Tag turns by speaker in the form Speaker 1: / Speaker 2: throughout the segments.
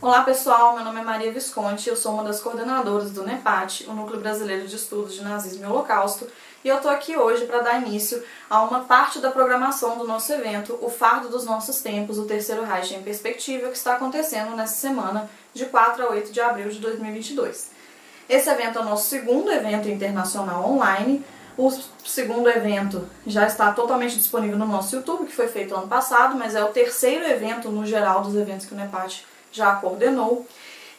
Speaker 1: Olá pessoal, meu nome é Maria Visconti, eu sou uma das coordenadoras do NEPAT, o Núcleo Brasileiro de Estudos de Nazismo e Holocausto, e eu estou aqui hoje para dar início a uma parte da programação do nosso evento, o Fardo dos Nossos Tempos, o Terceiro Reich em Perspectiva, que está acontecendo nessa semana de 4 a 8 de abril de 2022. Esse evento é o nosso segundo evento internacional online. O segundo evento já está totalmente disponível no nosso YouTube, que foi feito ano passado, mas é o terceiro evento no geral dos eventos que o NEPAT já coordenou.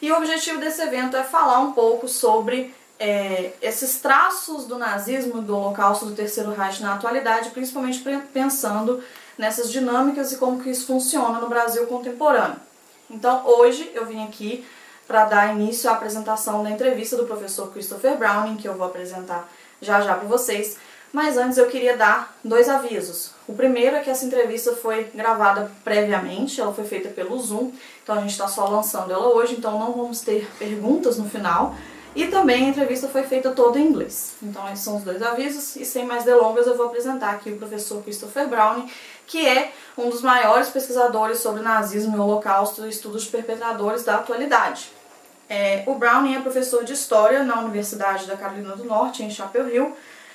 Speaker 1: E o objetivo desse evento é falar um pouco sobre esses traços do nazismo, do Holocausto, do Terceiro Reich na atualidade, principalmente pensando nessas dinâmicas e como que isso funciona no Brasil contemporâneo. Então hoje eu vim aqui para dar início à apresentação da entrevista do professor Christopher Browning, que eu vou apresentar já para vocês. Mas antes eu queria dar dois avisos. O primeiro é que essa entrevista foi gravada previamente, ela foi feita pelo Zoom, então a gente está só lançando ela hoje, então não vamos ter perguntas no final. E também a entrevista foi feita toda em inglês. Então esses são os dois avisos, e sem mais delongas eu vou apresentar aqui o professor Christopher Browning, que é um dos maiores pesquisadores sobre nazismo e holocausto e estudos de perpetradores da atualidade. O Browning é professor de História na Universidade da Carolina do Norte, em Chapel Hill.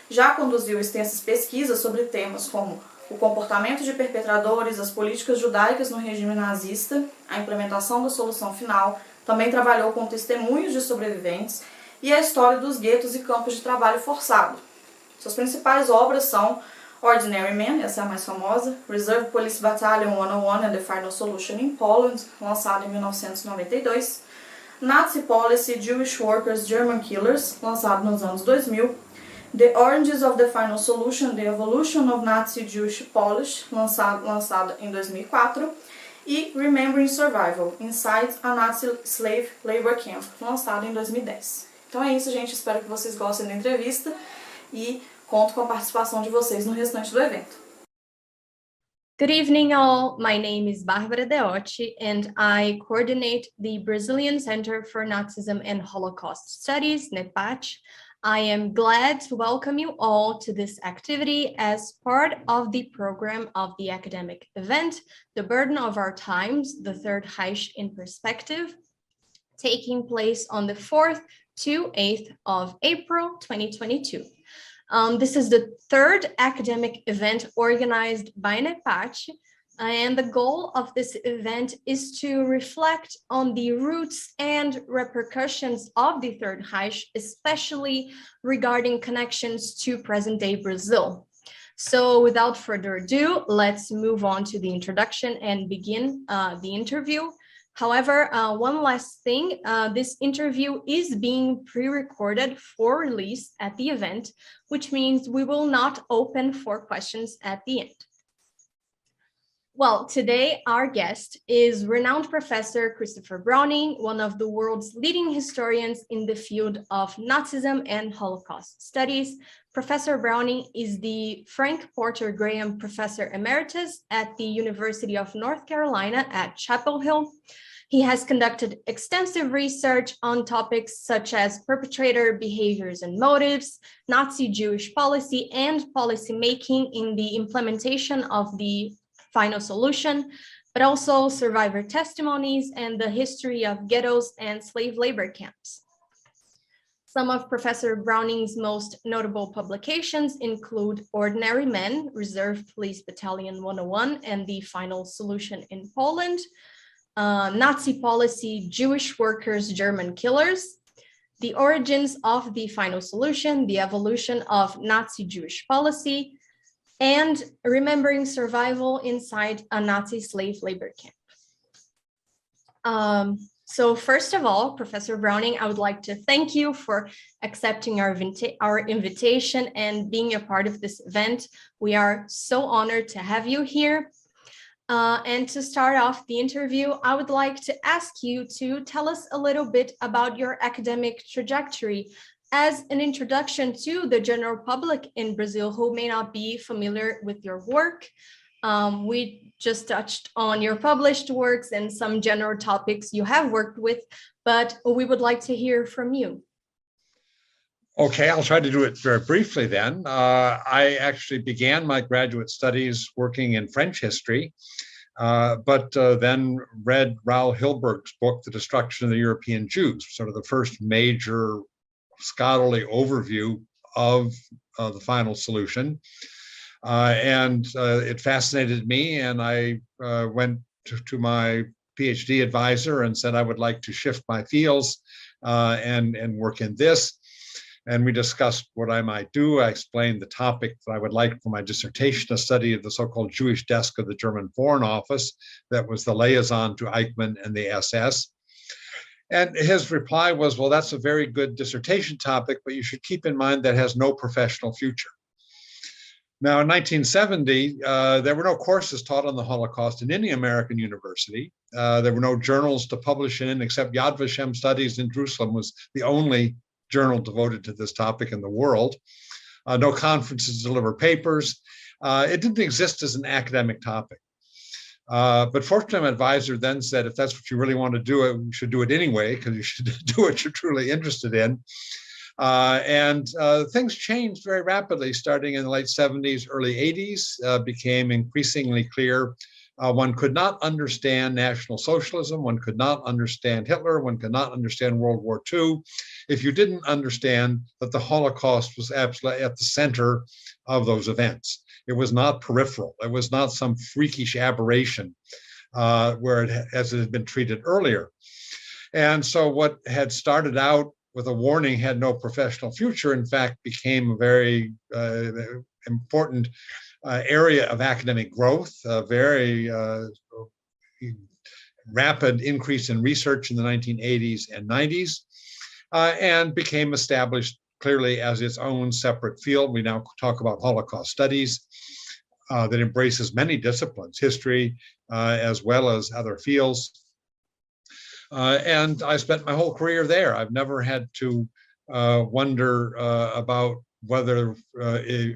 Speaker 1: Já conduziu extensas pesquisas sobre temas como o comportamento de perpetradores, as políticas judaicas no regime nazista, a implementação da Solução Final, também trabalhou com testemunhos de sobreviventes e a história dos guetos e campos de trabalho forçado. Suas principais obras são Ordinary Men, essa é a mais famosa, Reserve Police Battalion 101 and the Final Solution in Poland, lançado em 1992, Nazi Policy Jewish Workers German Killers, lançado nos anos 2000, The Origins of the Final Solution, The Evolution of Nazi Jewish Polish, lançado em 2004, e Remembering Survival, Inside a Nazi Slave Labor Camp, lançado em 2010. Então é isso, gente. Espero que vocês gostem da entrevista e conto com a participação de vocês no restante do evento.
Speaker 2: Good evening, all. My name is Bárbara Deotti, and I coordinate the Brazilian Center for Nazism and Holocaust Studies, NEPAT. I am glad to welcome you all to this activity as part of the program of the academic event, The Burden of Our Times, the Third Reich in Perspective, taking place on the 4th to 8th of April 2022. This is the third academic event organized by NEPAT, and the goal of this event is to reflect on the roots and repercussions of the Third Reich, especially regarding connections to present-day Brazil. So without further ado, let's move on to the introduction and begin the interview. However, one last thing, this interview is being pre-recorded for release at the event, which means we will not open for questions at the end. Well, today our guest is renowned Professor Christopher Browning, one of the world's leading historians in the field of Nazism and Holocaust studies. Professor Browning is the Frank Porter Graham Professor Emeritus at the University of North Carolina at Chapel Hill. He has conducted extensive research on topics such as perpetrator behaviors and motives, Nazi Jewish policy, and policymaking in the implementation of the Final Solution, but also survivor testimonies and the history of ghettos and slave labor camps. Some of Professor Browning's most notable publications include Ordinary Men, Reserve Police Battalion 101, and the Final Solution in Poland, Nazi Policy, Jewish Workers, German Killers, The Origins of the Final Solution, The Evolution of Nazi Jewish Policy, and Remembering Survival Inside a Nazi Slave Labor Camp. So first of all, Professor Browning, I would like to thank you for accepting our invitation and being a part of this event. We are so honored to have you here. And to start off the interview, I would like to ask you to tell us a little bit about your academic trajectory as an introduction to the general public in Brazil who may not be familiar with your work. We just touched on your published works and some general topics you have worked with, but we would like to hear from you.
Speaker 3: Okay, I'll try to do it very briefly then. I actually began my graduate studies working in French history but then read Raoul Hilberg's book, The Destruction of the European Jews, sort of the first major scholarly overview of the final solution. And it fascinated me, and I went to my PhD advisor and said I would like to shift my fields and work in this. And we discussed what I might do. I explained the topic that I would like for my dissertation, a study of the so-called Jewish desk of the German Foreign Office that was the liaison to Eichmann and the SS. And his reply was, well, that's a very good dissertation topic, but you should keep in mind that it has no professional future. Now, in 1970, there were no courses taught on the Holocaust in any American university. There were no journals to publish in, except Yad Vashem Studies in Jerusalem was the only journal devoted to this topic in the world. No conferences to deliver papers. It didn't exist as an academic topic. But fortunately, my advisor then said, if that's what you really want to do, you should do it anyway, because you should do what you're truly interested in. And things changed very rapidly, starting in the late 70s, early 80s, became increasingly clear. One could not understand National Socialism, one could not understand Hitler, one could not understand World War II if you didn't understand that the Holocaust was absolutely at the center of those events. It was not peripheral. It was not some freakish aberration as it had been treated earlier. And so what had started out with a warning had no professional future, in fact, became a very important area of academic growth, a very rapid increase in research in the 1980s and 90s, and became established clearly as its own separate field. We now talk about Holocaust studies that embraces many disciplines, history, as well as other fields. And I spent my whole career there. I've never had to wonder about whether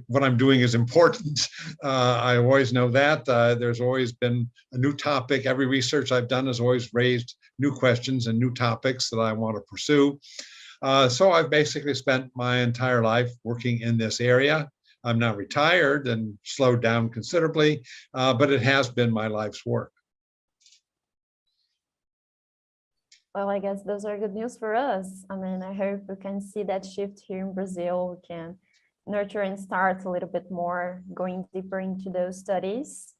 Speaker 3: what I'm doing is important. I always know that. There's always been a new topic. Every research I've done has always raised new questions and new topics that I want to pursue. So I've basically spent my entire life working in this area. I'm now retired and slowed down considerably, but it has been my life's work.
Speaker 4: Well, I guess those are good news for us. I mean, I hope we can see that shift here in Brazil. We can nurture and start a little bit more, going deeper into those studies.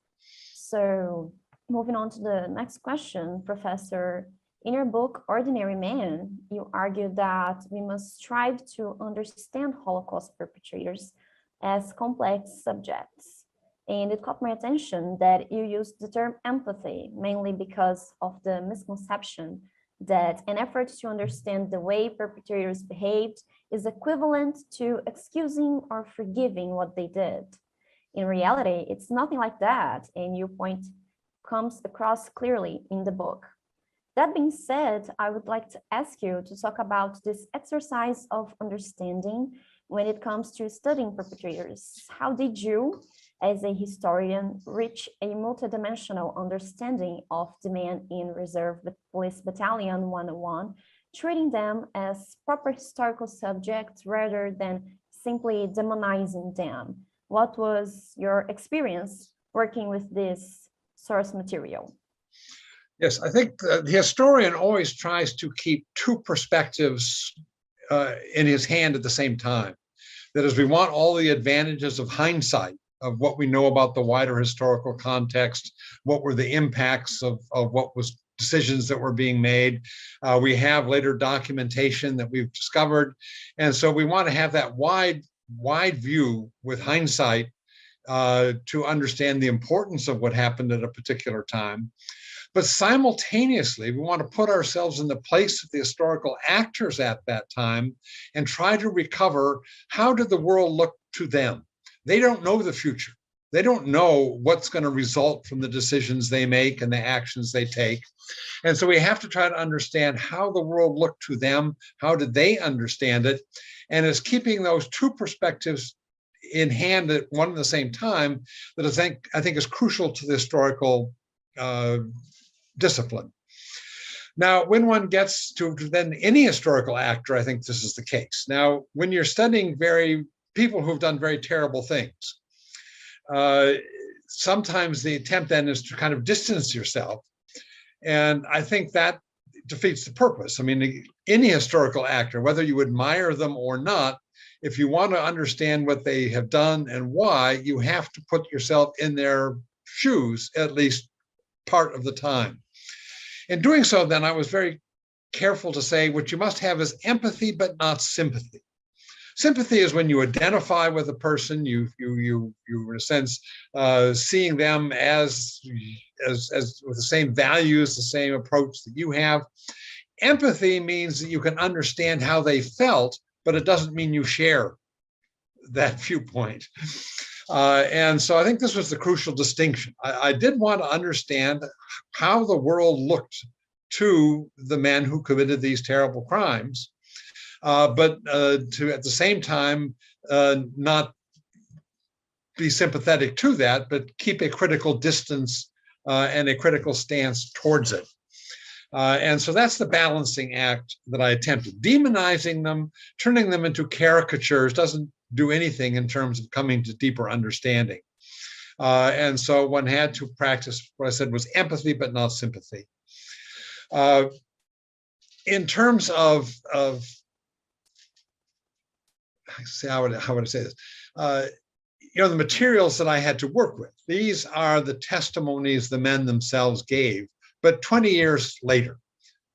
Speaker 4: So moving on to the next question, Professor, in your book, Ordinary Man, you argue that we must strive to understand Holocaust perpetrators as complex subjects. And it caught my attention that you used the term empathy, mainly because of the misconception that an effort to understand the way perpetrators behaved is equivalent to excusing or forgiving what they did. In reality, it's nothing like that, and your point comes across clearly in the book. That being said, I would like to ask you to talk about this exercise of understanding when it comes to studying perpetrators. How did you, as a historian, reach a multidimensional understanding of the men in Reserve Police Battalion 101, treating them as proper historical subjects rather than simply demonizing them? What was your experience working with this source material?
Speaker 3: Yes, I think the historian always tries to keep two perspectives in his hand at the same time. That is, we want all the advantages of hindsight, of what we know about the wider historical context, what were the impacts of what was decisions that were being made. We have later documentation that we've discovered. And so we want to have that wide view with hindsight to understand the importance of what happened at a particular time. But simultaneously, we want to put ourselves in the place of the historical actors at that time and try to recover, how did the world look to them? They don't know the future. They don't know what's going to result from the decisions they make and the actions they take. And so we have to try to understand how the world looked to them, how did they understand it? And it's keeping those two perspectives in hand at one and the same time that I think is crucial to the historical discipline. Now, when one gets to then any historical actor, I think this is the case. Now, when you're studying people who've done very terrible things, sometimes the attempt then is to kind of distance yourself. And I think that defeats the purpose. I mean, any historical actor, whether you admire them or not, if you want to understand what they have done and why, you have to put yourself in their shoes at least part of the time. In doing so, then, I was very careful to say what you must have is empathy, but not sympathy. Sympathy is when you identify with a person, you in a sense, seeing them as with the same values, the same approach that you have. Empathy means that you can understand how they felt, but it doesn't mean you share that viewpoint. And so I think this was the crucial distinction. I did want to understand how the world looked to the men who committed these terrible crimes, but to at the same time not be sympathetic to that, but keep a critical distance and a critical stance towards it. And so that's the balancing act that I attempted. Demonizing them, turning them into caricatures doesn't do anything in terms of coming to deeper understanding. And so one had to practice what I said was empathy, but not sympathy. In terms of how would I say this? The materials that I had to work with, these are the testimonies the men themselves gave, but 20 years later.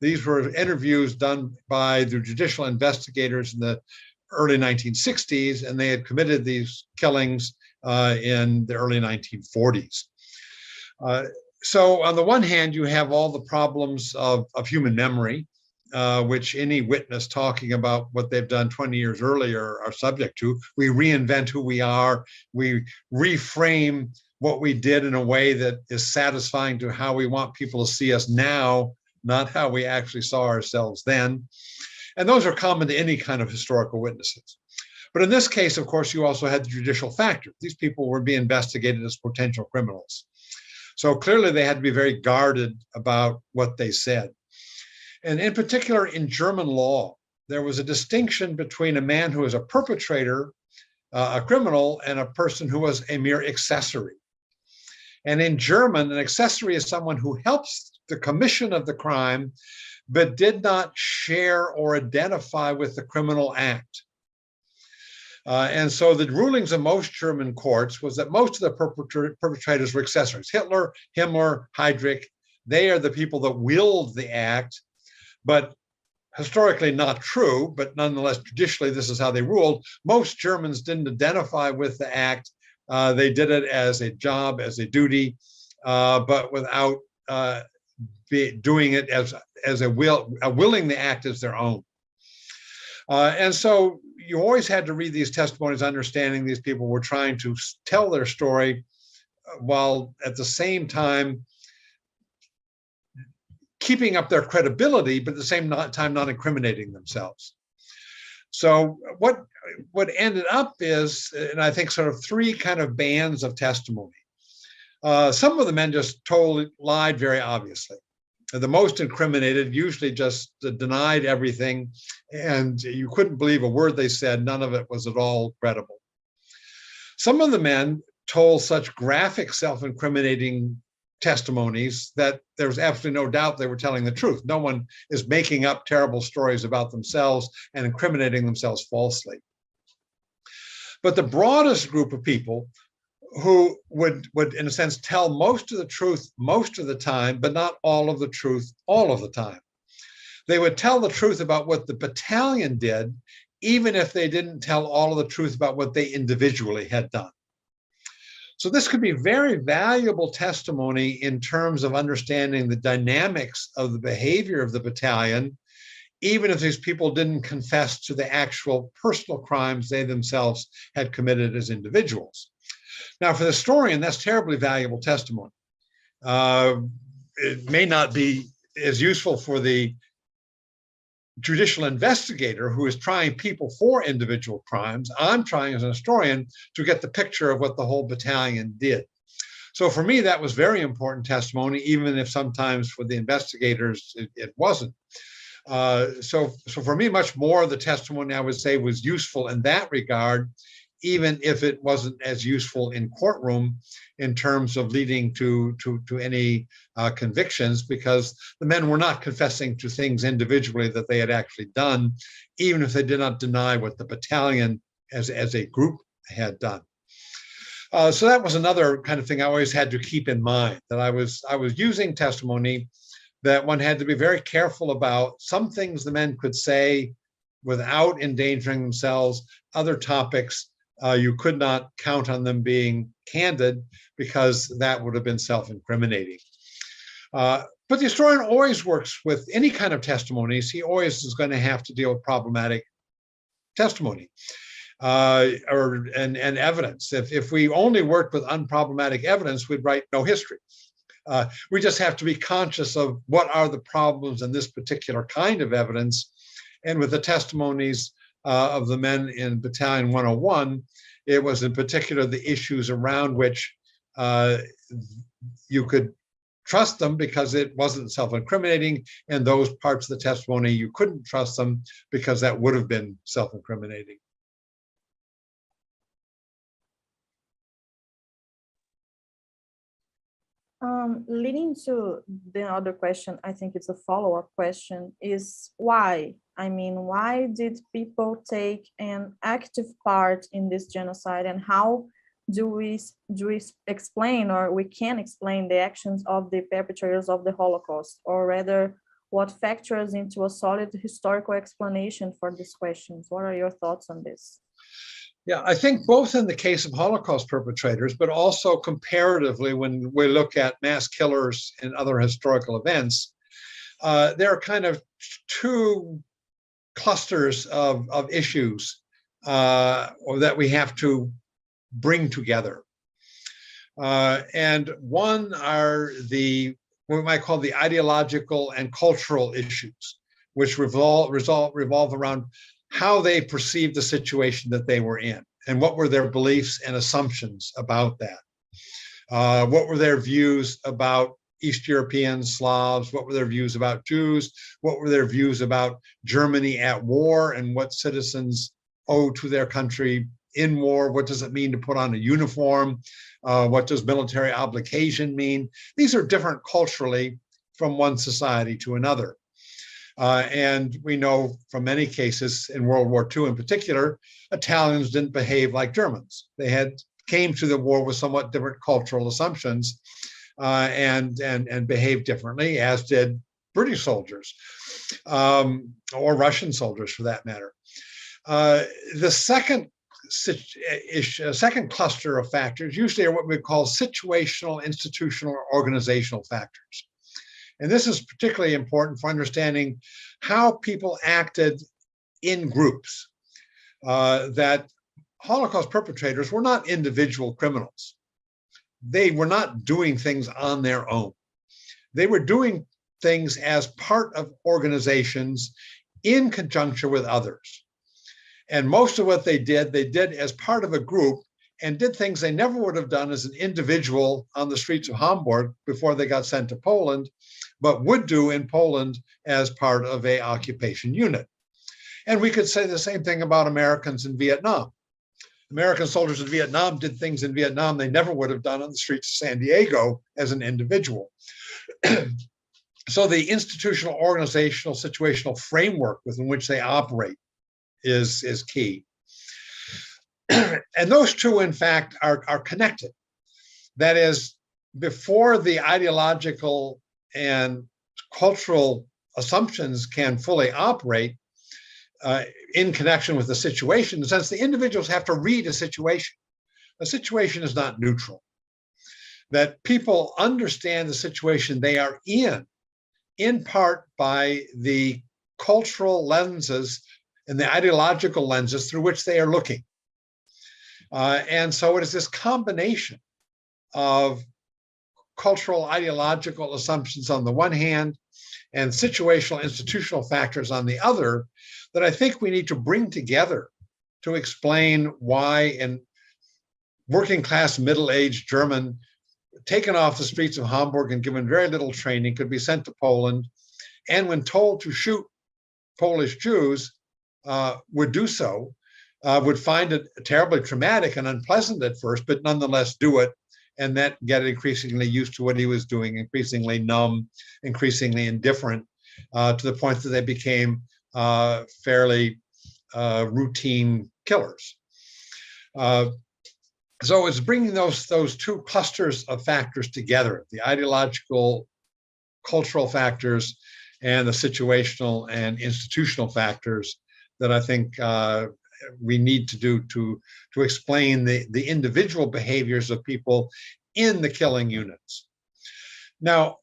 Speaker 3: These were interviews done by the judicial investigators in the early 1960s, and they had committed these killings in the early 1940s. So on the one hand, you have all the problems of human memory, which any witness talking about what they've done 20 years earlier are subject to. We reinvent who we are. We reframe what we did in a way that is satisfying to how we want people to see us now, not how we actually saw ourselves then. And those are common to any kind of historical witnesses. But in this case, of course, you also had the judicial factor. These people were being investigated as potential criminals. So clearly they had to be very guarded about what they said. And in particular, in German law, there was a distinction between a man who was a perpetrator, a criminal, and a person who was a mere accessory. And in German, an accessory is someone who helps the commission of the crime, but did not share or identify with the criminal act. And so the rulings of most German courts was that most of the perpetrators were accessories. Hitler, Himmler, Heydrich, they are the people that willed the act, but historically not true, but nonetheless, judicially, this is how they ruled. Most Germans didn't identify with the act. They did it as a job, as a duty, but without doing it as willing the act as their own. And so you always had to read these testimonies, understanding these people were trying to tell their story while at the same time keeping up their credibility, but at the same time not incriminating themselves. So what ended up is, and I think sort of three kind of bands of testimony. Some of the men just lied very obviously. The most incriminated usually just denied everything, and you couldn't believe a word they said. None of it was at all credible. Some of the men told such graphic self-incriminating testimonies that there was absolutely no doubt they were telling the truth. No one is making up terrible stories about themselves and incriminating themselves falsely. But the broadest group of people who would, in a sense, tell most of the truth most of the time, but not all of the truth all of the time. They would tell the truth about what the battalion did, even if they didn't tell all of the truth about what they individually had done. So this could be very valuable testimony in terms of understanding the dynamics of the behavior of the battalion, even if these people didn't confess to the actual personal crimes they themselves had committed as individuals. Now, for the historian, that's terribly valuable testimony. It may not be as useful for the judicial investigator who is trying people for individual crimes. I'm trying as an historian to get the picture of what the whole battalion did. So for me, that was very important testimony, even if sometimes for the investigators, it wasn't. So for me, much more of the testimony, I would say, was useful in that regard, even if it wasn't as useful in courtroom in terms of leading to any convictions, because the men were not confessing to things individually that they had actually done, even if they did not deny what the battalion as a group had done. So that was another kind of thing I always had to keep in mind, that I was using testimony that one had to be very careful about. Some things the men could say without endangering themselves. Other topics, you could not count on them being candid, because that would have been self-incriminating. But the historian always works with any kind of testimonies. He always is going to have to deal with problematic testimony and evidence. If we only worked with unproblematic evidence, we'd write no history. We just have to be conscious of what are the problems in this particular kind of evidence. And with the testimonies of the men in Battalion 101, it was in particular the issues around which you could trust them because it wasn't self-incriminating, and those parts of the testimony you couldn't trust them because that would have been self-incriminating.
Speaker 1: Leading to the other question, I think it's a follow-up question, is why? I mean, why did people take an active part in this genocide, and how do we explain, or we can explain, the actions of the perpetrators of the Holocaust, or rather, what factors into a solid historical explanation for these questions? What are your thoughts on this?
Speaker 3: Yeah, I think both in the case of Holocaust perpetrators, but also comparatively when we look at mass killers and other historical events, there are kind of two clusters of issues that we have to bring together. And one are what we might call the ideological and cultural issues, which revolve around how they perceived the situation that they were in, and what were their beliefs and assumptions about that. What were their views about East European Slavs? What were their views about Jews? What were their views about Germany at war, and what citizens owe to their country in war? What does it mean to put on a uniform? What does military obligation mean? These are different culturally from one society to another. And we know from many cases in World War II in particular, Italians didn't behave like Germans. They came to the war with somewhat different cultural assumptions and behaved differently, as did British soldiers or Russian soldiers for that matter. The second cluster of factors usually are what we call situational, institutional, or organizational factors. And this is particularly important for understanding how people acted in groups. That Holocaust perpetrators were not individual criminals. They were not doing things on their own. They were doing things as part of organizations in conjunction with others. And most of what they did as part of a group, and did things they never would have done as an individual on the streets of Hamburg before they got sent to Poland, but would do in Poland as part of an occupation unit. And we could say the same thing about Americans in Vietnam. American soldiers in Vietnam did things in Vietnam they never would have done on the streets of San Diego as an individual. So the institutional, organizational, situational framework within which they operate is key. And those two, in fact, are connected. That is, before the ideological and cultural assumptions can fully operate in connection with the situation, in the sense the individuals have to read a situation. A situation is not neutral. That people understand the situation they are in part by the cultural lenses and the ideological lenses through which they are looking. And so it is this combination of cultural, ideological assumptions on the one hand, and situational, institutional factors on the other, that I think we need to bring together to explain why a working class, middle-aged German taken off the streets of Hamburg and given very little training could be sent to Poland, and when told to shoot Polish Jews, would do so, would find it terribly traumatic and unpleasant at first, but nonetheless do it, and then get increasingly used to what he was doing, increasingly numb, increasingly indifferent, to the point that they became fairly routine killers. So it's bringing those two clusters of factors together, the ideological, cultural factors, and the situational and institutional factors, that I think we need to do to explain the individual behaviors of people in the killing units. Now,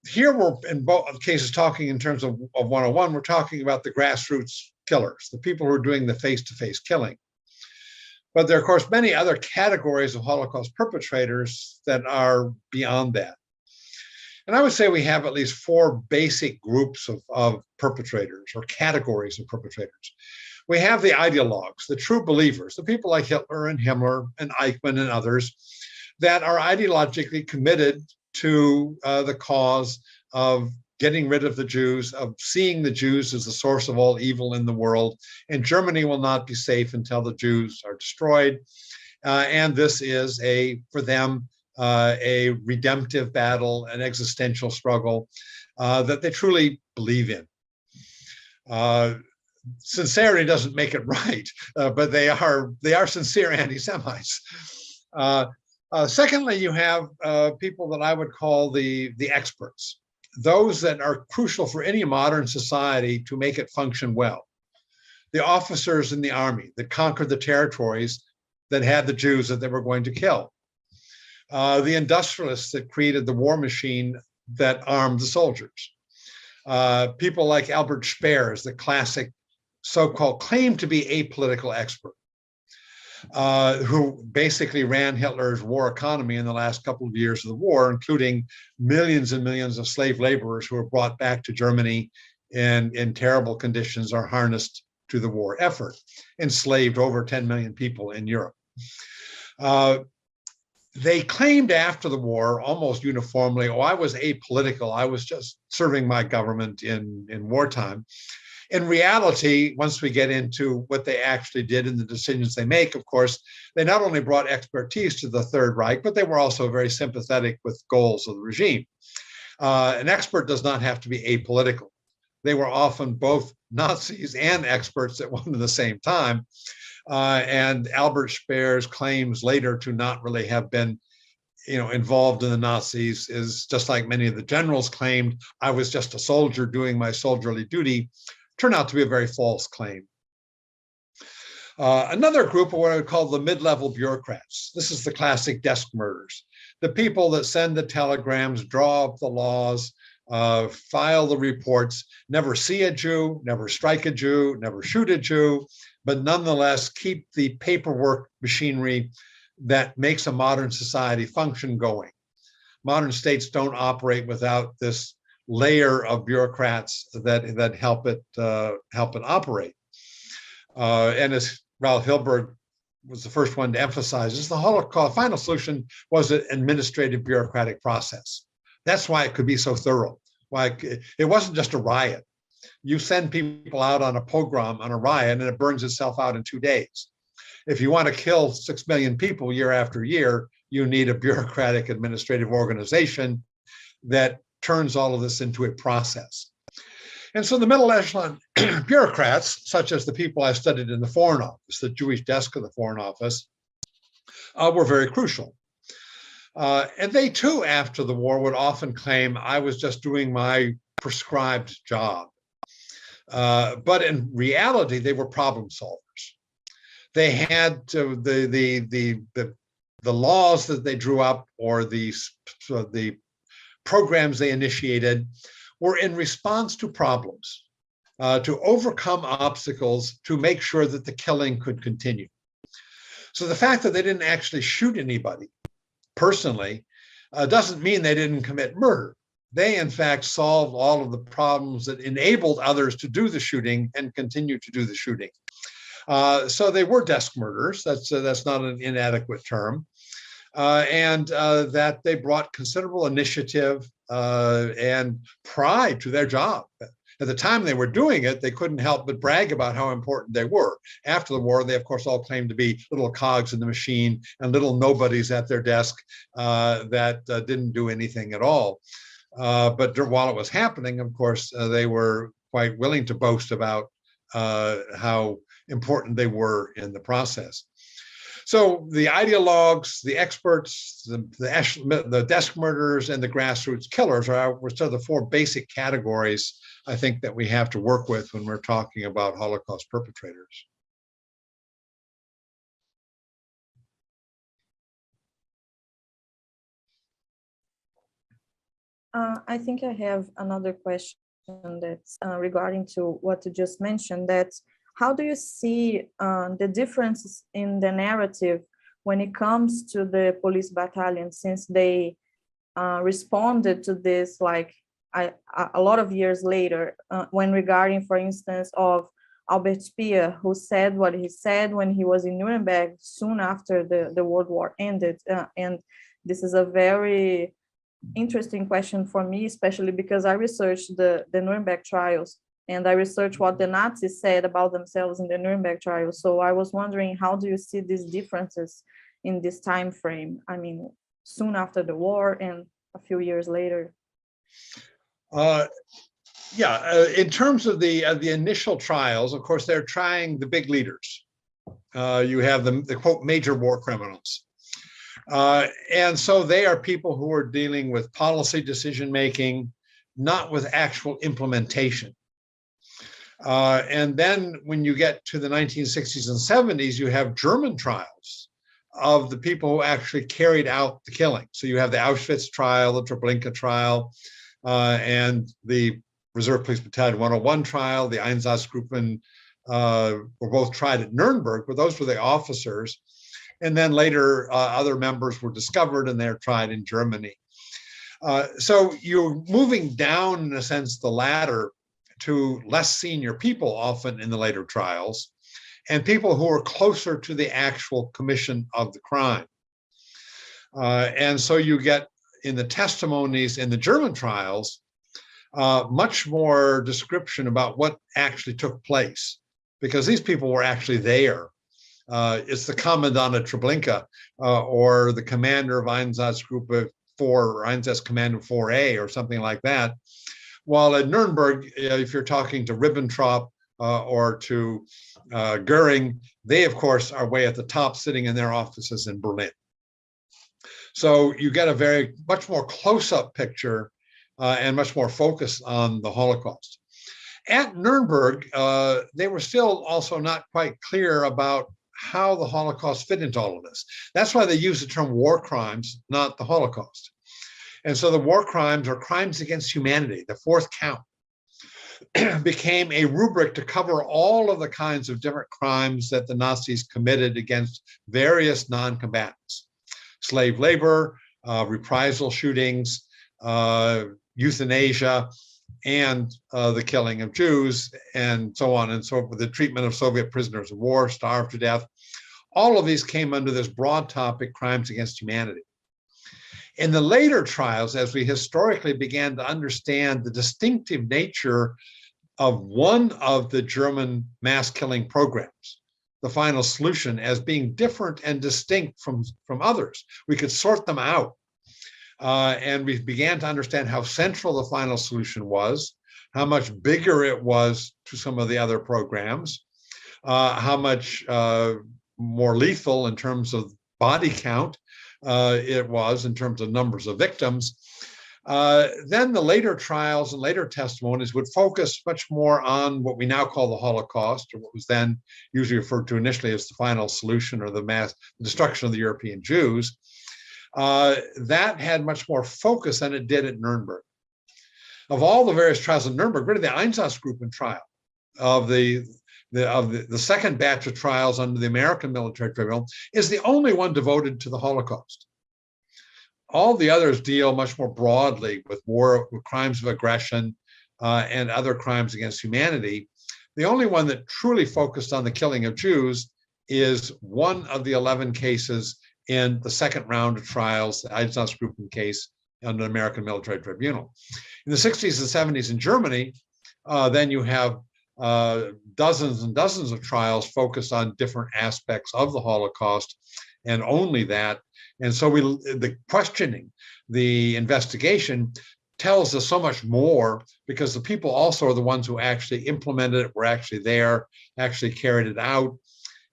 Speaker 3: here we're in both cases talking in terms of 101, we're talking about the grassroots killers, the people who are doing the face-to-face killing. But there are, of course, many other categories of Holocaust perpetrators that are beyond that. And I would say we have at least four basic groups of perpetrators, or categories of perpetrators. We have the ideologues, the true believers, the people like Hitler and Himmler and Eichmann and others that are ideologically committed to the cause of getting rid of the Jews, of seeing the Jews as the source of all evil in the world. And Germany will not be safe until the Jews are destroyed. And this is, for them, a redemptive battle, an existential struggle that they truly believe in. Sincerity doesn't make it right, but they are sincere anti-Semites. Secondly, you have people that I would call the experts, those that are crucial for any modern society to make it function well. The officers in the army that conquered the territories that had the Jews that they were going to kill. The industrialists that created the war machine that armed the soldiers. People like Albert Speer, the classic so-called claimed to be apolitical expert, who basically ran Hitler's war economy in the last couple of years of the war, including millions and millions of slave laborers who were brought back to Germany in terrible conditions or harnessed to the war effort, enslaved over 10 million people in Europe. They claimed after the war almost uniformly, oh, I was apolitical, I was just serving my government in wartime. In reality, once we get into what they actually did and the decisions they make, of course, they not only brought expertise to the Third Reich, but they were also very sympathetic with goals of the regime. An expert does not have to be apolitical. They were often both Nazis and experts at one and the same time. And Albert Speer's claims later to not really have been involved in the Nazis is just like many of the generals claimed, I was just a soldier doing my soldierly duty, turned out to be a very false claim. Another group are what I would call the mid-level bureaucrats. This is the classic desk murders, the people that send the telegrams, draw up the laws, file the reports, never see a Jew, never strike a Jew, never shoot a Jew, but nonetheless keep the paperwork machinery that makes a modern society function going. Modern states don't operate without this layer of bureaucrats that help it operate. And as Raoul Hilberg was the first one to emphasize, is the Holocaust final solution was an administrative bureaucratic process. That's why it could be so thorough. Why it wasn't just a riot. You send people out on a pogrom, on a riot, and it burns itself out in 2 days. If you want to kill 6 million people year after year, you need a bureaucratic administrative organization that turns all of this into a process. And so the middle echelon bureaucrats, such as the people I studied in the Foreign Office, the Jewish desk of the Foreign Office, were very crucial. And they too, after the war, would often claim, I was just doing my prescribed job. But in reality, they were problem solvers. They had the laws that they drew up, or the programs they initiated, were in response to problems, to overcome obstacles, to make sure that the killing could continue. So the fact that they didn't actually shoot anybody personally doesn't mean they didn't commit murder. They, in fact, solved all of the problems that enabled others to do the shooting and continue to do the shooting. So they were desk murderers. That's not an inadequate term. And that they brought considerable initiative and pride to their job. At the time they were doing it, they couldn't help but brag about how important they were. After the war, they, of course, all claimed to be little cogs in the machine and little nobodies at their desk that didn't do anything at all. But while it was happening, of course, they were quite willing to boast about how important they were in the process. So the ideologues, the experts, the desk murderers, and the grassroots killers were sort of the four basic categories, I think, that we have to work with when we're talking about Holocaust perpetrators.
Speaker 1: I think I have another question that's regarding to what you just mentioned, that how do you see the differences in the narrative when it comes to the police battalion, since they responded to this like a lot of years later, when regarding, for instance, of Albert Speer, who said what he said when he was in Nuremberg soon after the World War ended. And this is a very interesting question for me, especially because I researched the Nuremberg trials, and I researched what the Nazis said about themselves in the Nuremberg trials. So I was wondering, how do you see these differences in this time frame? I mean, soon after the war and a few years later.
Speaker 3: In terms of the initial trials, of course, they're trying the big leaders. You have the quote major war criminals. And so they are people who are dealing with policy decision making, not with actual implementation. And then when you get to the 1960s and 70s, you have German trials of the people who actually carried out the killing. So you have the Auschwitz trial, the Treblinka trial, and the Reserve Police Battalion 101 trial, the Einsatzgruppen were both tried at Nuremberg, but those were the officers. And then later, other members were discovered and they're tried in Germany. So you're moving down, in a sense, the ladder to less senior people often in the later trials, and people who are closer to the actual commission of the crime. And so you get in the testimonies in the German trials, much more description about what actually took place, because these people were actually there. It's the commandant of Treblinka or the commander of Einsatzgruppe 4 or Einsatzkommando 4A or something like that. While at Nuremberg, if you're talking to Ribbentrop or to Goering, they, of course, are way at the top, sitting in their offices in Berlin. So you get a much more close-up picture and much more focus on the Holocaust. At Nuremberg, they were still also not quite clear about how the Holocaust fit into all of this. That's why they use the term war crimes, not the Holocaust. And so the war crimes, or crimes against humanity, the fourth count, became a rubric to cover all of the kinds of different crimes that the Nazis committed against various non-combatants. Slave labor, reprisal shootings, euthanasia, and the killing of Jews, and so on and so forth, the treatment of Soviet prisoners of war, starved to death. All of these came under this broad topic, crimes against humanity. In the later trials, as we historically began to understand the distinctive nature of one of the German mass killing programs, the Final Solution, as being different and distinct from others, we could sort them out. And we began to understand how central the Final Solution was, how much bigger it was to some of the other programs, how much more lethal in terms of body count it was in terms of numbers of victims. Then the later trials and later testimonies would focus much more on what we now call the Holocaust, or what was then usually referred to initially as the Final Solution, or the mass destruction of the European Jews. That had much more focus than it did at Nuremberg. Of all the various trials in Nuremberg, really the Einsatzgruppen trial of the second batch of trials under the American military tribunal is the only one devoted to the Holocaust. All the others deal much more broadly with war, with crimes of aggression, and other crimes against humanity. The only one that truly focused on the killing of Jews is one of the 11 cases in the second round of trials, the Einsatzgruppen case under the American military tribunal. In the 60s and 70s in Germany, then you have dozens and dozens of trials focused on different aspects of the Holocaust, and only that. And so the questioning, the investigation tells us so much more, because the people also are the ones who actually implemented it, were actually there, actually carried it out,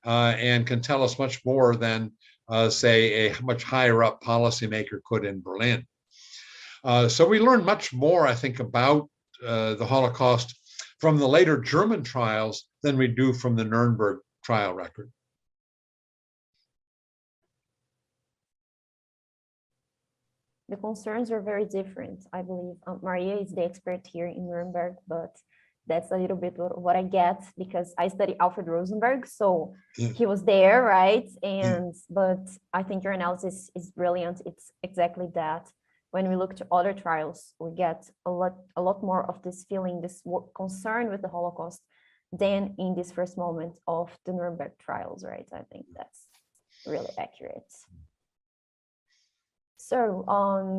Speaker 3: and can tell us much more than, say, a much higher up policymaker could in Berlin. So we learn much more, I think, about the Holocaust from the later German trials than we do from the Nuremberg trial record.
Speaker 4: The concerns are very different, I believe. Maria is the expert here in Nuremberg, but that's a little bit what I get, because I study Alfred Rosenberg, so he was there, right? And but I think your analysis is brilliant. It's exactly that. When we look to other trials, we get a lot more of this feeling, this concern with the Holocaust, than in this first moment of the Nuremberg trials, right? I think that's really accurate. So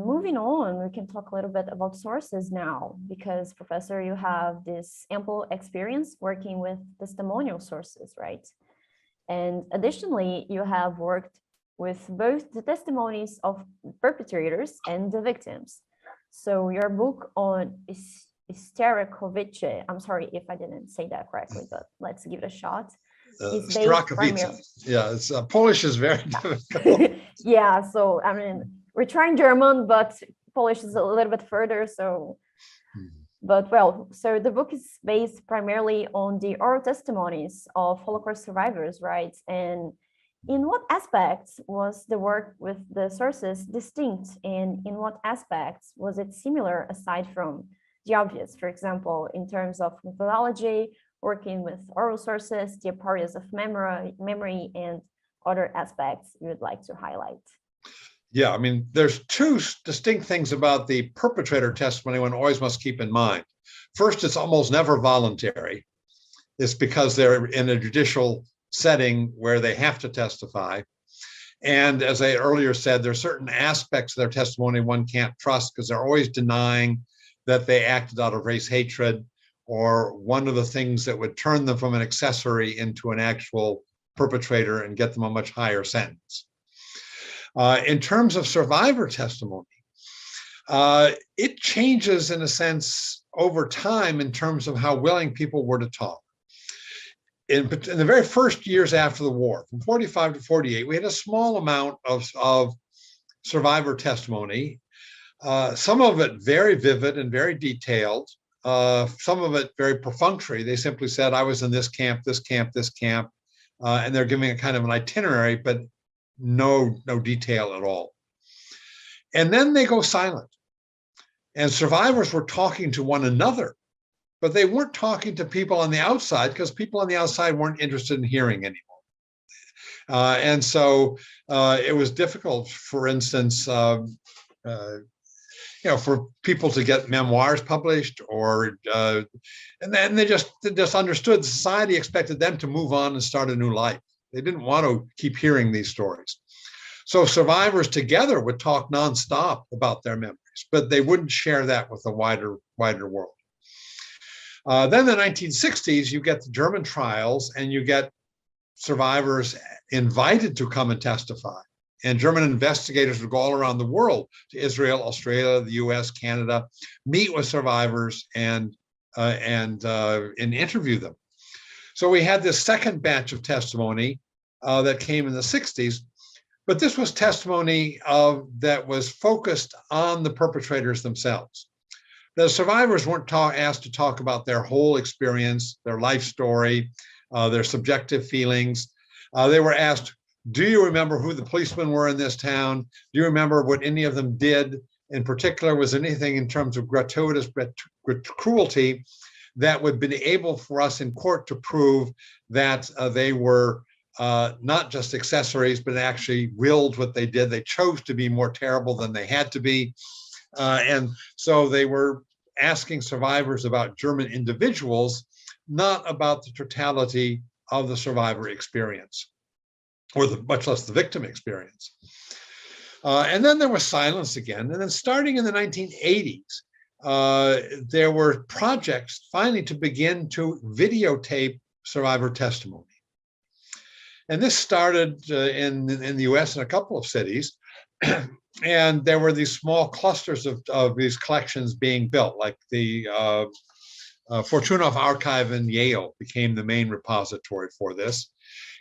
Speaker 4: moving on, we can talk a little bit about sources now, because Professor, you have this ample experience working with testimonial sources, right? And additionally, you have worked with both the testimonies of perpetrators and the victims. So your book on Isterakovice, I'm sorry if I didn't say that correctly, but let's give it a shot.
Speaker 3: Yeah, it's Polish is very difficult.
Speaker 4: Yeah, so I mean, we're trying German, but Polish is a little bit further. So, but well, so the book is based primarily on the oral testimonies of Holocaust survivors, right? And in what aspects was the work with the sources distinct, and in what aspects was it similar aside from the obvious? For example, in terms of methodology, working with oral sources, the areas of memory, and other aspects you would like to highlight?
Speaker 3: Yeah, I mean, there's two distinct things about the perpetrator testimony one always must keep in mind. First, it's almost never voluntary. It's because they're in a judicial setting where they have to testify. And as I earlier said, there are certain aspects of their testimony one can't trust, because they're always denying that they acted out of race hatred, or one of the things that would turn them from an accessory into an actual perpetrator and get them a much higher sentence. In terms of survivor testimony, it changes in a sense over time in terms of how willing people were to talk. In the very first years after the war, from 45 to 48, we had a small amount of survivor testimony, some of it very vivid and very detailed, some of it very perfunctory. They simply said, I was in this camp, this camp, this camp, and they're giving a kind of an itinerary, but no detail at all. And then they go silent. And survivors were talking to one another, but they weren't talking to people on the outside, because people on the outside weren't interested in hearing anymore. And so it was difficult, for instance, for people to get memoirs published, or and then they just understood society expected them to move on and start a new life. They didn't want to keep hearing these stories. So survivors together would talk nonstop about their memories, but they wouldn't share that with the wider world. Then in the 1960s, you get the German trials, and you get survivors invited to come and testify. And German investigators would go all around the world, to Israel, Australia, the US, Canada, meet with survivors and interview them. So we had this second batch of testimony that came in the 60s, but this was testimony that was focused on the perpetrators themselves. The survivors weren't asked to talk about their whole experience, their life story, their subjective feelings. They were asked, do you remember who the policemen were in this town? Do you remember what any of them did? In particular, was anything in terms of gratuitous cruelty that would be able for us in court to prove that they were not just accessories, but actually willed what they did. They chose to be more terrible than they had to be. And so they were asking survivors about German individuals, not about the totality of the survivor experience, or much less the victim experience. And then there was silence again. And then starting in the 1980s, there were projects finally to begin to videotape survivor testimony. And this started in the US in a couple of cities. And there were these small clusters of these collections being built, like the Fortunoff Archive in Yale became the main repository for this.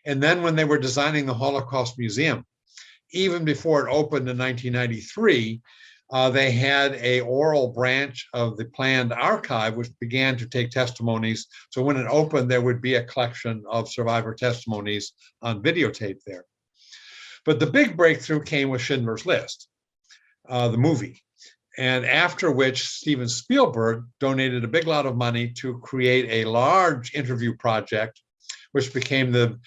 Speaker 3: And then when they were designing the Holocaust Museum, even before it opened in 1993, they had an oral branch of the planned archive, which began to take testimonies. So when it opened, there would be a collection of survivor testimonies on videotape there. But the big breakthrough came with Schindler's List, the movie. And after which Steven Spielberg donated a big lot of money to create a large interview project, which became the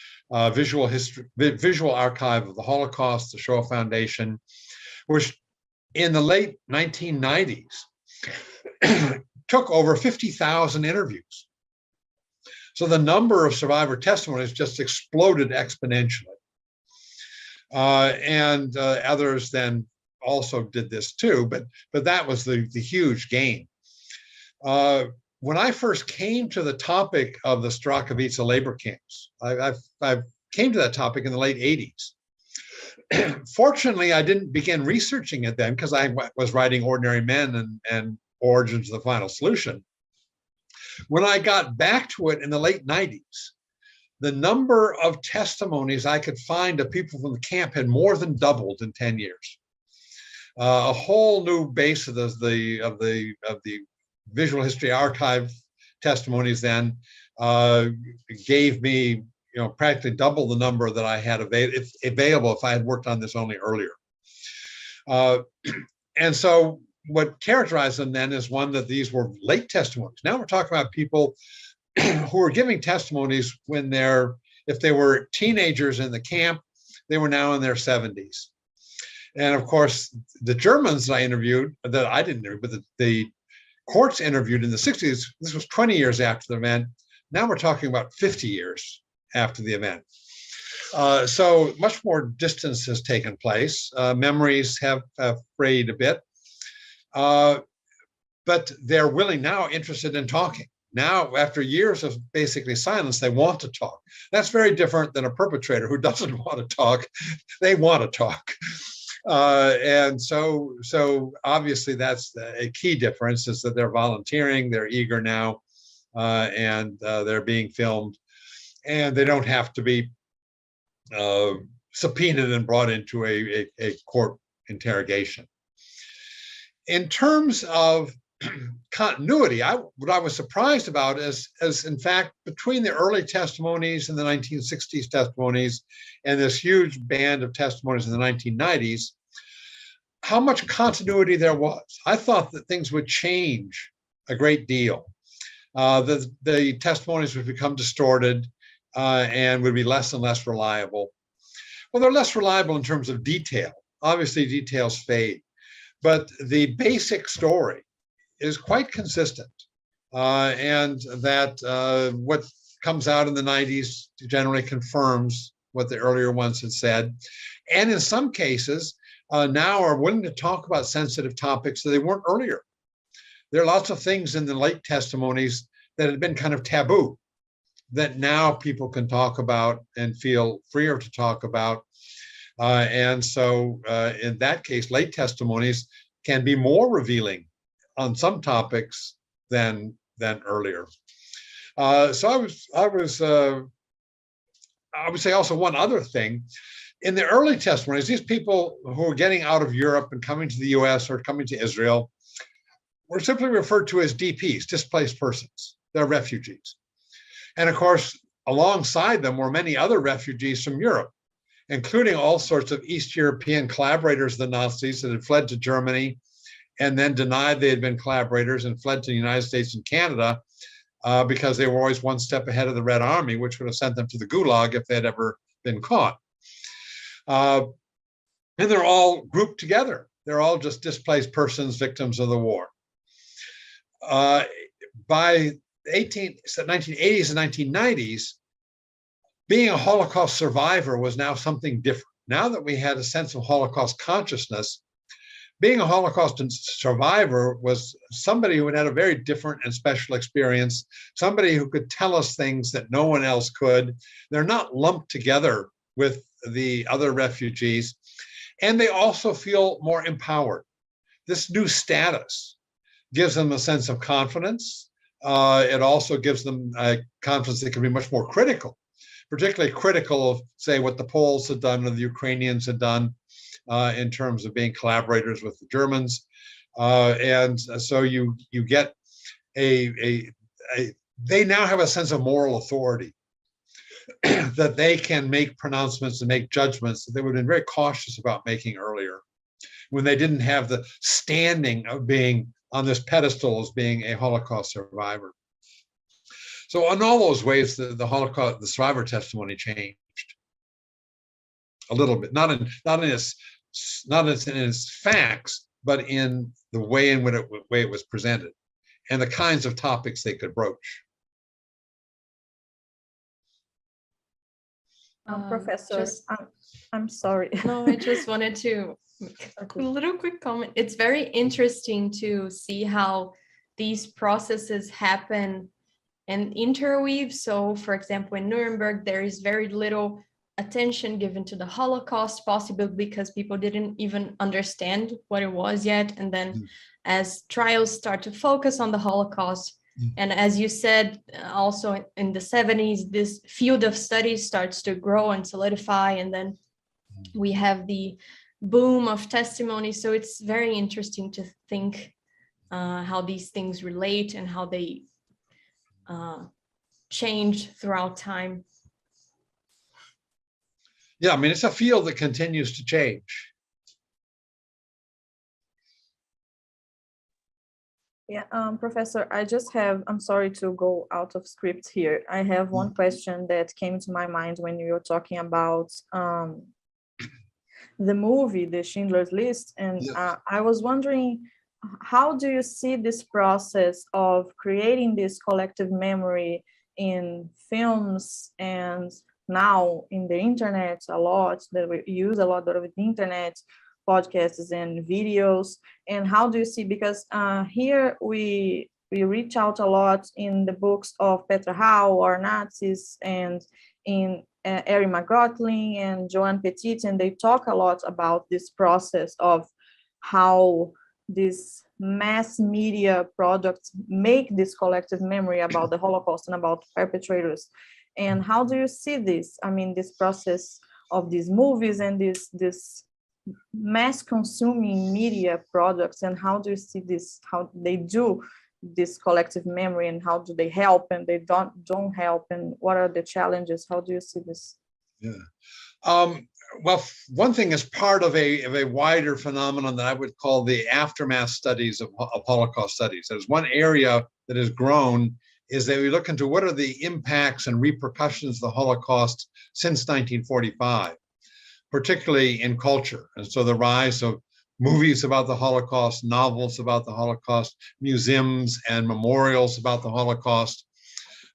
Speaker 3: visual archive of the Holocaust, the Shoah Foundation, which in the late 1990s took over 50,000 interviews. So the number of survivor testimonies just exploded exponentially. And others then also did this too, but that was the huge gain. When I first came to the topic of the Strachowitz labor camps, I came to that topic in the late 80s. Fortunately, I didn't begin researching it then because I was writing Ordinary Men and Origins of the Final Solution. When I got back to it in the late 90s, the number of testimonies I could find of people from the camp had more than doubled in 10 years. A whole new base of the Visual History Archive testimonies then gave me, practically double the number that I had available if I had worked on this only earlier. And so what characterized them then is one that these were late testimonies. Now we're talking about people who were giving testimonies when if they were teenagers in the camp, they were now in their 70s. And of course, the Germans that I interviewed, that I didn't interview, but the courts interviewed in the 60s, this was 20 years after the event. Now we're talking about 50 years after the event. So much more distance has taken place. Memories have frayed a bit, but they're now interested in talking. Now, after years of basically silence, they want to talk. That's very different than a perpetrator who doesn't want to talk. They want to talk. And so obviously that's a key difference, is that they're volunteering, they're eager now, and they're being filmed, and they don't have to be subpoenaed and brought into a court interrogation. In terms of continuity, what I was surprised about is in fact, between the early testimonies and the 1960s testimonies and this huge band of testimonies in the 1990s, how much continuity there was. I thought that things would change a great deal. The testimonies would become distorted and would be less and less reliable. Well, they're less reliable in terms of detail. Obviously, details fade, but the basic story is quite consistent, and that what comes out in the 90s generally confirms what the earlier ones had said, and in some cases now are willing to talk about sensitive topics that they weren't earlier. There are lots of things in the late testimonies that had been kind of taboo that now people can talk about and feel freer to talk about, and so in that case, late testimonies can be more revealing on some topics than earlier. So I would say also one other thing. In the early testimonies, these people who were getting out of Europe and coming to the US or coming to Israel were simply referred to as DPs, displaced persons. They're refugees. And of course, alongside them were many other refugees from Europe, including all sorts of East European collaborators of the Nazis that had fled to Germany and then denied they had been collaborators and fled to the United States and Canada because they were always one step ahead of the Red Army, which would have sent them to the Gulag if they had ever been caught. And they're all grouped together. They're all just displaced persons, victims of the war. By the 1980s and 1990s, being a Holocaust survivor was now something different. Now that we had a sense of Holocaust consciousness, being a Holocaust survivor was somebody who had a very different and special experience, somebody who could tell us things that no one else could. They're not lumped together with the other refugees, and they also feel more empowered. This new status gives them a sense of confidence. It also gives them confidence they can be much more critical, particularly critical of, say, what the Poles had done or the Ukrainians had done in terms of being collaborators with the Germans. And so you get they now have a sense of moral authority that they can make pronouncements and make judgments that they would have been very cautious about making earlier, when they didn't have the standing of being on this pedestal as being a Holocaust survivor. So in all those ways, the Holocaust, the survivor testimony changed a little bit, not in its facts, but in the way in which it was presented and the kinds of topics they could broach.
Speaker 5: Professor, I'm sorry.
Speaker 2: No, I just wanted to make a little quick comment. It's very interesting to see how these processes happen and interweave. So, for example, in Nuremberg, there is very little attention given to the Holocaust, possibly because people didn't even understand what it was yet. And then as trials start to focus on the Holocaust, and as you said, also in the 70s, this field of studies starts to grow and solidify. And then we have the boom of testimony. So it's very interesting to think how these things relate and how they change throughout time.
Speaker 3: Yeah, I mean, it's a field that continues to change.
Speaker 5: Yeah, Professor, I'm sorry to go out of script here. I have one question that came to my mind when you were talking about the movie, The Schindler's List. And I was wondering, how do you see this process of creating this collective memory in films and now in the internet a lot, that we use a lot of the internet, podcasts and videos, and how do you see, because here we reach out a lot in the books of Petra Hau or Nazis, and in Eric McGottling and Joan Petit, and they talk a lot about this process of how these mass media products make this collective memory about the Holocaust and about perpetrators. And how do you see this? I mean, this process of these movies and this mass consuming media products, and how do you see this, how they do this collective memory, and how do they help and they don't help, and what are the challenges? How do you see this?
Speaker 3: Well, one thing is part of a wider phenomenon that I would call the aftermath studies of Holocaust studies. There's one area that has grown, is that we look into what are the impacts and repercussions of the Holocaust since 1945, particularly in culture. And so the rise of movies about the Holocaust, novels about the Holocaust, museums and memorials about the Holocaust,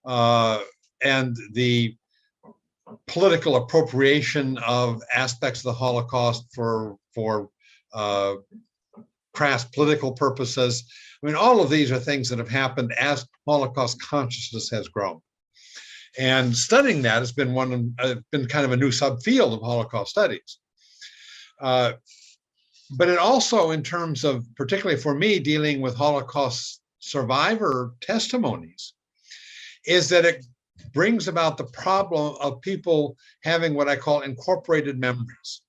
Speaker 3: and the political appropriation of aspects of the Holocaust for crass political purposes. I mean, all of these are things that have happened as Holocaust consciousness has grown. And studying that has been been kind of a new subfield of Holocaust studies. But it also, in terms of, particularly for me, dealing with Holocaust survivor testimonies, is that it brings about the problem of people having what I call incorporated memories.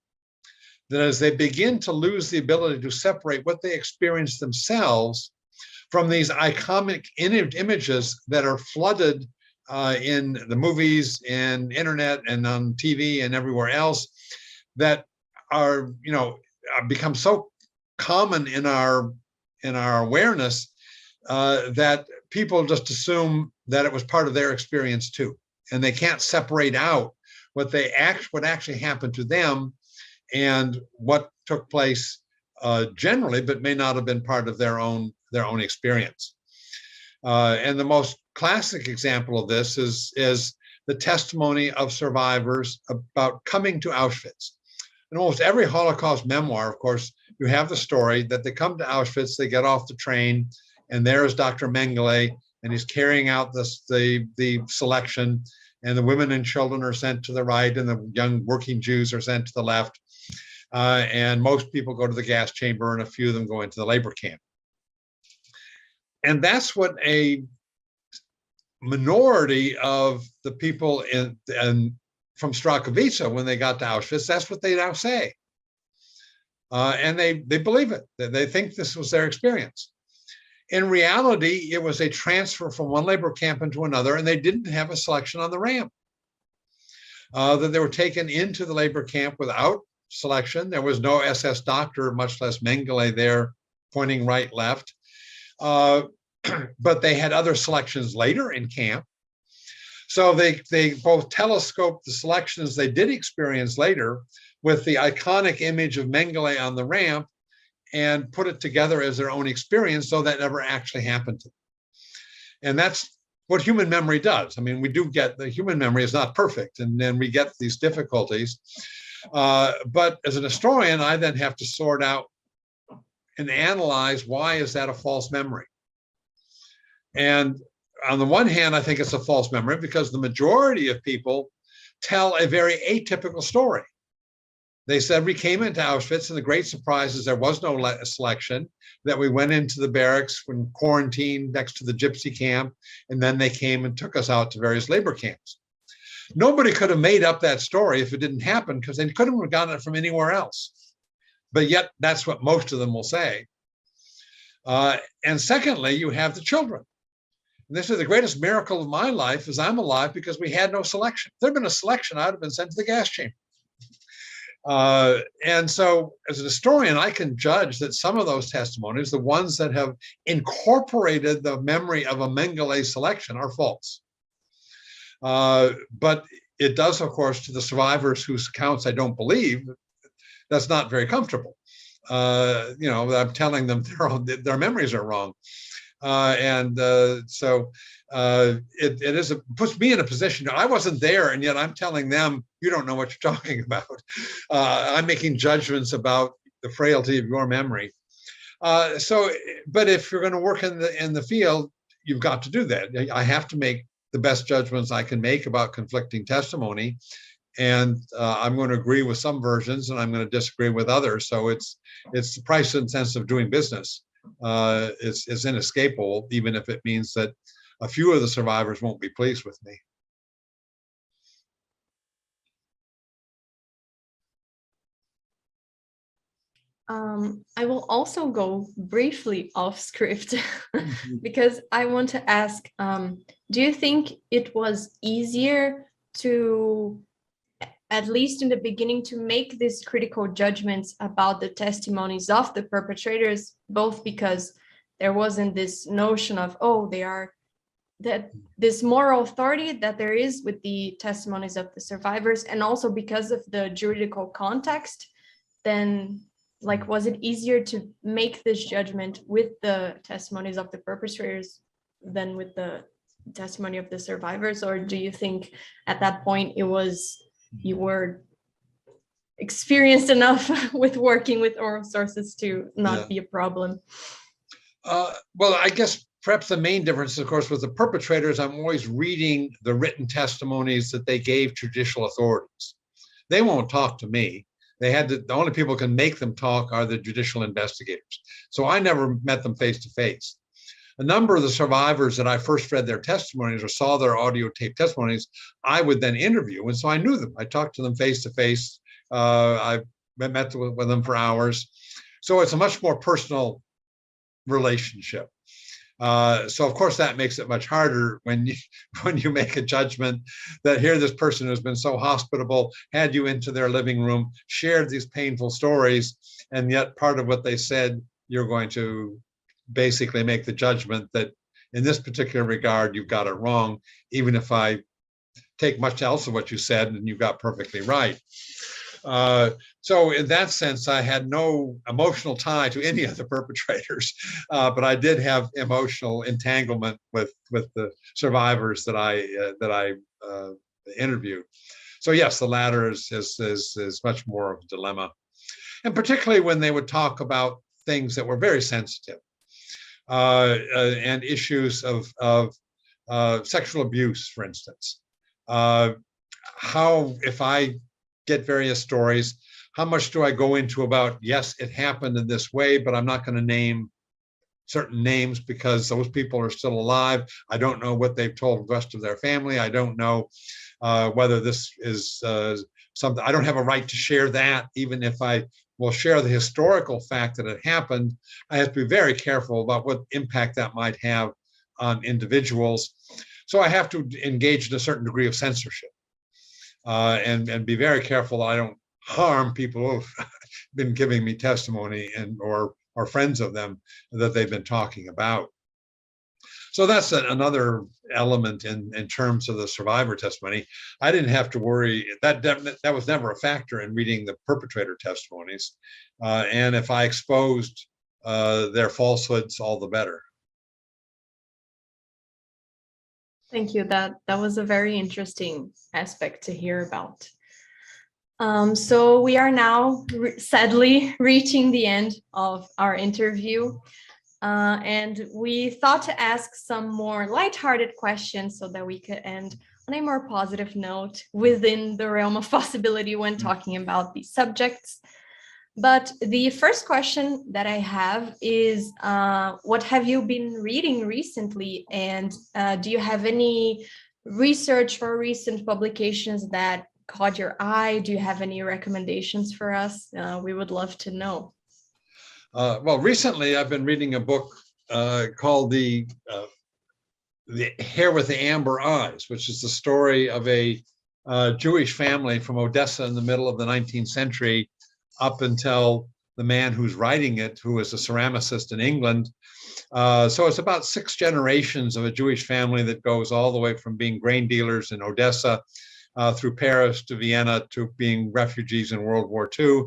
Speaker 3: That as they begin to lose the ability to separate what they experience themselves from these iconic images that are flooded in the movies and internet and on TV and everywhere else, that are, become so common in our awareness that people just assume that it was part of their experience too, and they can't separate out what actually happened to them and what took place generally, but may not have been part of their own experience. And the most classic example of this is the testimony of survivors about coming to Auschwitz. in almost every Holocaust memoir, of course, you have the story that they come to Auschwitz, they get off the train, and there is Dr. Mengele, and he's carrying out the selection, and the women and children are sent to the right, and the young working Jews are sent to the left. And most people go to the gas chamber, and a few of them go into the labor camp. And that's what a minority of the people from Strachowitz, when they got to Auschwitz, that's what they now say. And they believe it. They think this was their experience. In reality, it was a transfer from one labor camp into another, and they didn't have a selection on the ramp. That they were taken into the labor camp without selection. There was no SS doctor, much less Mengele there pointing right, left. But they had other selections later in camp. So they both telescoped the selections they did experience later with the iconic image of Mengele on the ramp and put it together as their own experience, so that never actually happened to them. And that's what human memory does. I mean, we do get, the human memory is not perfect, and then we get these difficulties. But as an historian, I then have to sort out and analyze, why is that a false memory? And on the one hand, I think it's a false memory because the majority of people tell a very atypical story. They said we came into Auschwitz, and the great surprise is there was no selection, that we went into the barracks when quarantined next to the gypsy camp, and then they came and took us out to various labor camps. Nobody could have made up that story if it didn't happen, because they couldn't have gotten it from anywhere else. But yet that's what most of them will say. And secondly, you have the children. And this is the greatest miracle of my life, is I'm alive because we had no selection. If there'd been a selection, I'd have been sent to the gas chamber. And so as a historian, I can judge that some of those testimonies, the ones that have incorporated the memory of a Mengele selection, are false. But it does, of course, to the survivors whose accounts I don't believe, that's not very comfortable. I'm telling them their memories are wrong. So it puts me in a position. I wasn't there, and yet I'm telling them, you don't know what you're talking about. I'm making judgments about the frailty of your memory. But if you're going to work in the field, you've got to do that. I have to make the best judgments I can make about conflicting testimony, and I'm going to agree with some versions, and I'm going to disagree with others. So it's the price and sense of doing business. It's inescapable, even if it means that a few of the survivors won't be pleased with me.
Speaker 2: I will also go briefly off script because I want to ask, do you think it was easier to, at least in the beginning, to make these critical judgments about the testimonies of the perpetrators, both because there wasn't this notion of, that this moral authority that there is with the testimonies of the survivors, and also because of the juridical context, then was it easier to make this judgment with the testimonies of the perpetrators than with the testimony of the survivors? Or do you think at that point you were experienced enough with working with oral sources to not be a problem?
Speaker 3: Well, I guess perhaps the main difference, of course, with the perpetrators, I'm always reading the written testimonies that they gave judicial authorities. They won't talk to me. The only people who can make them talk are the judicial investigators. So I never met them face to face. A number of the survivors that I first read their testimonies or saw their audio tape testimonies, I would then interview. And so I knew them. I talked to them face to face. I met with them for hours. So it's a much more personal relationship. So of course that makes it much harder when you make a judgment that here this person who's been so hospitable had you into their living room, shared these painful stories, and yet part of what they said, you're going to basically make the judgment that in this particular regard you've got it wrong, even if I take much else of what you said and you got perfectly right. So in that sense, I had no emotional tie to any of the perpetrators, but I did have emotional entanglement with the survivors that I interviewed. So yes, the latter is much more of a dilemma. And particularly when they would talk about things that were very sensitive and issues of sexual abuse, for instance. How, if I get various stories, how much do I go into about, yes, it happened in this way, but I'm not going to name certain names because those people are still alive. I don't know what they've told the rest of their family. I don't know whether this is something, I don't have a right to share that, even if I will share the historical fact that it happened. I have to be very careful about what impact that might have on individuals. So I have to engage in a certain degree of censorship and be very careful that I don't harm people who've been giving me testimony or friends of them that they've been talking about. So that's another element in terms of the survivor testimony. I didn't have to worry, that was never a factor in reading the perpetrator testimonies. And if I exposed their falsehoods, all the better.
Speaker 2: Thank you. That was a very interesting aspect to hear about. So we are now sadly reaching the end of our interview. And we thought to ask some more lighthearted questions so that we could end on a more positive note within the realm of possibility when talking about these subjects. But the first question that I have is, what have you been reading recently? And do you have any research or recent publications that caught your eye? Do you have any recommendations for us? We would love to know.
Speaker 3: Well, recently I've been reading a book called The Hair with the Amber Eyes, which is the story of a Jewish family from Odessa in the middle of the 19th century up until the man who's writing it, who was a ceramicist in England. So it's about 6 generations of a Jewish family that goes all the way from being grain dealers in Odessa through Paris to Vienna to being refugees in World War II.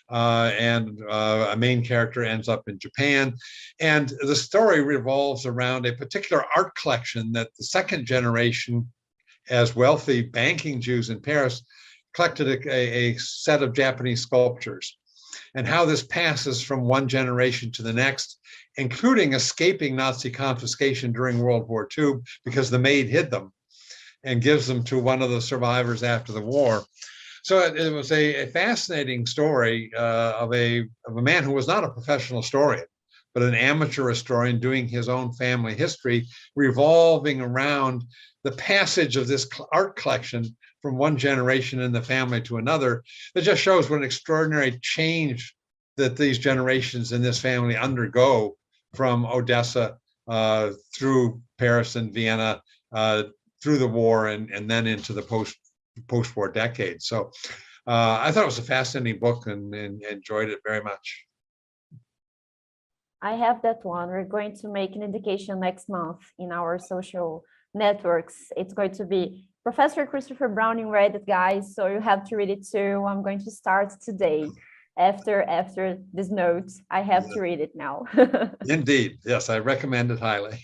Speaker 3: And a main character ends up in Japan. And the story revolves around a particular art collection that the second generation, as wealthy banking Jews in Paris, collected a set of Japanese sculptures, and how this passes from one generation to the next, including escaping Nazi confiscation during World War II because the maid hid them and gives them to one of the survivors after the war. So it was a fascinating story of a man who was not a professional historian, but an amateur historian doing his own family history, revolving around the passage of this art collection from one generation in the family to another. That just shows what an extraordinary change that these generations in this family undergo from Odessa through Paris and Vienna, through the war, and then into the post-war decades. So I thought it was a fascinating book and enjoyed it very much.
Speaker 4: I have that one. We're going to make an indication next month in our social networks. It's going to be Professor Christopher Browning read it, guys, so you have to read it too. I'm going to start today. After this note, I have to read it now.
Speaker 3: Indeed, yes, I recommend it highly.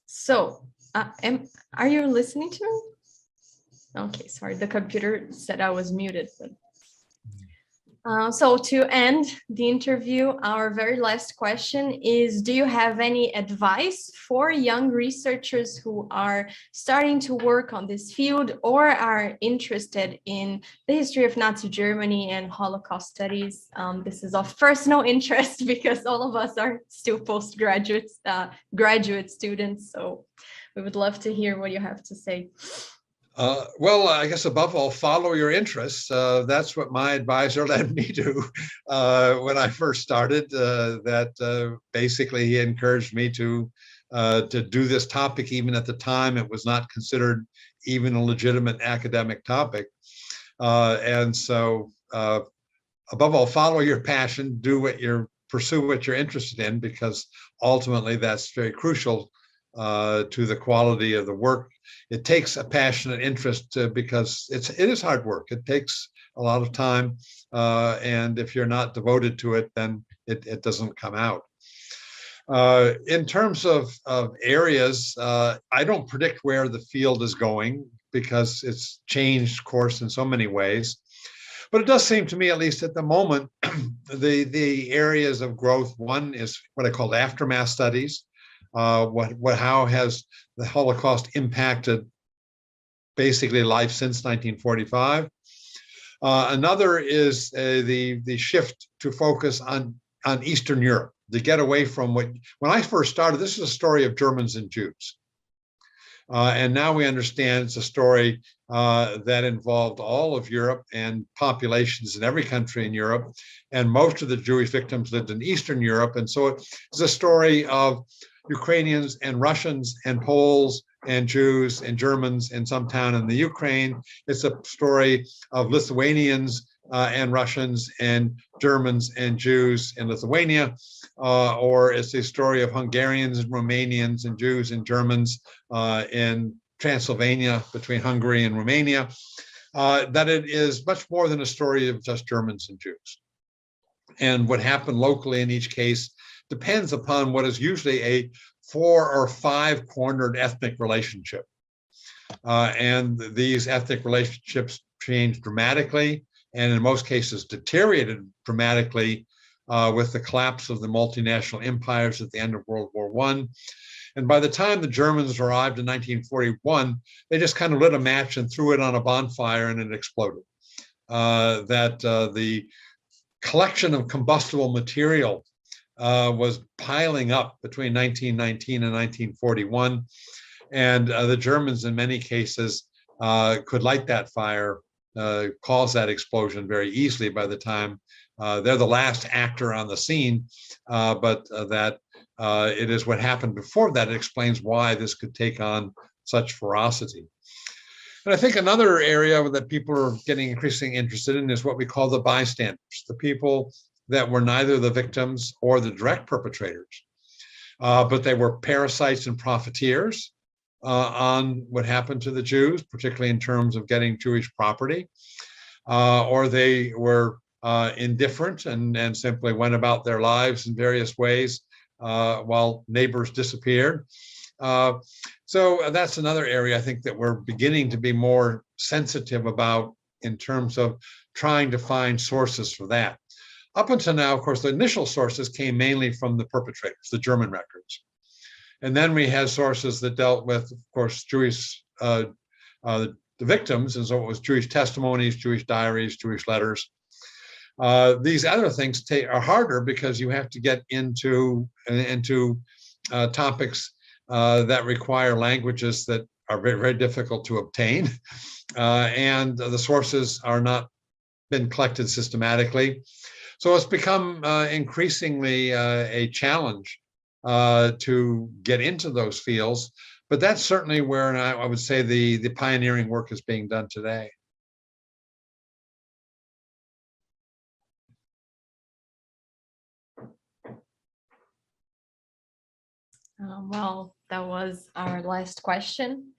Speaker 2: So, are you listening to me? Okay, sorry, the computer said I was muted. But... So to end the interview, our very last question is, do you have any advice for young researchers who are starting to work on this field or are interested in the history of Nazi Germany and Holocaust studies? This is of personal interest because all of us are still postgraduates, graduate students. So we would love to hear what you have to say.
Speaker 3: Well, I guess above all, follow your interests. That's what my advisor led me to when I first started. Basically he encouraged me to do this topic, even at the time it was not considered even a legitimate academic topic. And so, above all, follow your passion. Pursue what you're interested in, because ultimately that's very crucial to the quality of the work. It takes a passionate interest because it is hard work. It takes a lot of time, and if you're not devoted to it, then it doesn't come out. In terms of areas, I don't predict where the field is going because it's changed course in so many ways. But it does seem to me, at least at the moment, the areas of growth, one is what I call aftermath studies. How has the Holocaust impacted basically life since 1945? Another is the shift to focus on Eastern Europe, to get away from when I first started, this is a story of Germans and Jews. And now we understand it's a story that involved all of Europe and populations in every country in Europe. And most of the Jewish victims lived in Eastern Europe. And so it's a story of Ukrainians and Russians and Poles and Jews and Germans in some town in the Ukraine. It's a story of Lithuanians and Russians and Germans and Jews in Lithuania, or it's a story of Hungarians and Romanians and Jews and Germans in Transylvania between Hungary and Romania, that it is much more than a story of just Germans and Jews. And what happened locally in each case depends upon what is usually a 4 or 5 cornered ethnic relationship. And these ethnic relationships changed dramatically, and in most cases deteriorated dramatically with the collapse of the multinational empires at the end of World War I. And by the time the Germans arrived in 1941, they just kind of lit a match and threw it on a bonfire and it exploded. The collection of combustible material was piling up between 1919 and 1941. And the Germans, in many cases, could light that fire, cause that explosion very easily by the time they're the last actor on the scene, but that it is what happened before that. It explains why this could take on such ferocity. And I think another area that people are getting increasingly interested in is what we call the bystanders, the people that were neither the victims or the direct perpetrators, but they were parasites and profiteers on what happened to the Jews, particularly in terms of getting Jewish property, or they were indifferent and simply went about their lives in various ways while neighbors disappeared. So that's another area I think that we're beginning to be more sensitive about in terms of trying to find sources for that. Up until now, of course, the initial sources came mainly from the perpetrators, the German records. And then we had sources that dealt with, of course, Jewish, the victims, and so it was Jewish testimonies, Jewish diaries, Jewish letters. These other things are harder because you have to get into topics that require languages that are very, very difficult to obtain. And the sources are not been collected systematically. So it's become increasingly a challenge to get into those fields, but that's certainly where I would say the pioneering work is being done today.
Speaker 2: Well, that was our last question.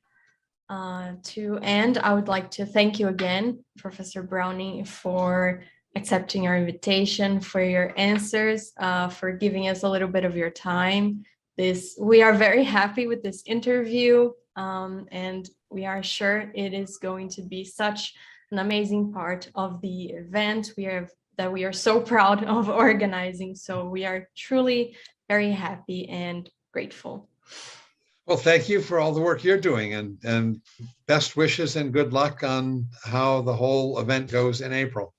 Speaker 2: To end, I would like to thank you again, Professor Browning, for accepting our invitation, for your answers, for giving us a little bit of your time. We are very happy with this interview, and we are sure it is going to be such an amazing part of the event that we are so proud of organizing. So we are truly very happy and grateful.
Speaker 3: Well, thank you for all the work you're doing, and best wishes and good luck on how the whole event goes in April.